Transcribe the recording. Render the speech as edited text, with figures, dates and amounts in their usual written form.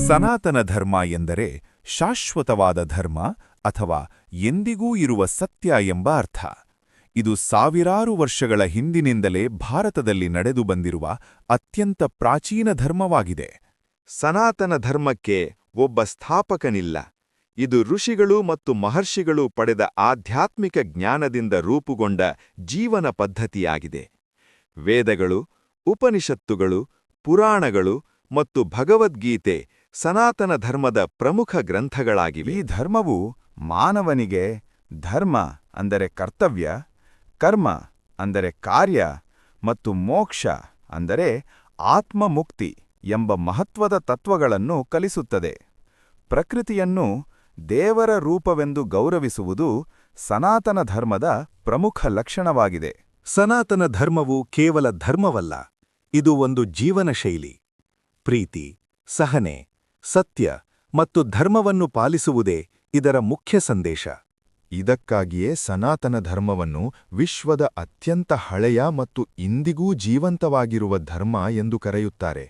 ಸನಾತನ ಧರ್ಮ ಎಂದರೆ ಶಾಶ್ವತವಾದ ಧರ್ಮ ಅಥವಾ ಎಂದಿಗೂ ಇರುವ ಸತ್ಯ ಎಂಬ ಅರ್ಥ. ಇದು ಸಾವಿರಾರು ವರ್ಷಗಳ ಹಿಂದಿನಿಂದಲೇ ಭಾರತದಲ್ಲಿ ನಡೆದು ಬಂದಿರುವ ಅತ್ಯಂತ ಪ್ರಾಚೀನ ಧರ್ಮವಾಗಿದೆ. ಸನಾತನ ಧರ್ಮಕ್ಕೆ ಒಬ್ಬ ಸ್ಥಾಪಕನಿಲ್ಲ. ಇದು ಋಷಿಗಳು ಮತ್ತು ಮಹರ್ಷಿಗಳು ಪಡೆದ ಆಧ್ಯಾತ್ಮಿಕ ಜ್ಞಾನದಿಂದ ರೂಪುಗೊಂಡ ಜೀವನ ಪದ್ಧತಿಯಾಗಿದೆ. ವೇದಗಳು, ಉಪನಿಷತ್ತುಗಳು, ಪುರಾಣಗಳು ಮತ್ತು ಭಗವದ್ಗೀತೆ ಸನಾತನ ಧರ್ಮದ ಪ್ರಮುಖ ಗ್ರಂಥಗಳಾಗಿವೆ. ಈ ಧರ್ಮವು ಮಾನವನಿಗೆ ಧರ್ಮ ಅಂದರೆ ಕರ್ತವ್ಯ, ಕರ್ಮ ಅಂದರೆ ಕಾರ್ಯ ಮತ್ತು ಮೋಕ್ಷ ಅಂದರೆ ಆತ್ಮಮುಕ್ತಿ ಎಂಬ ಮಹತ್ವದ ತತ್ವಗಳನ್ನು ಕಲಿಸುತ್ತದೆ. ಪ್ರಕೃತಿಯನ್ನು ದೇವರ ರೂಪವೆಂದು ಗೌರವಿಸುವುದು ಸನಾತನ ಧರ್ಮದ ಪ್ರಮುಖ ಲಕ್ಷಣವಾಗಿದೆ. ಸನಾತನ ಧರ್ಮವು ಕೇವಲ ಧರ್ಮವಲ್ಲ, ಇದು ಒಂದು ಜೀವನ ಶೈಲಿ. ಪ್ರೀತಿ, ಸಹನೆ, ಸತ್ಯ ಮತ್ತು ಧರ್ಮವನ್ನು ಪಾಲಿಸುವುದೇ ಇದರ ಮುಖ್ಯ ಸಂದೇಶ. ಇದಕ್ಕಾಗಿಯೇ ಸನಾತನ ಧರ್ಮವನ್ನು ವಿಶ್ವದ ಅತ್ಯಂತ ಹಳೆಯ ಮತ್ತು ಇಂದಿಗೂ ಜೀವಂತವಾಗಿರುವ ಧರ್ಮ ಎಂದು ಕರೆಯುತ್ತಾರೆ.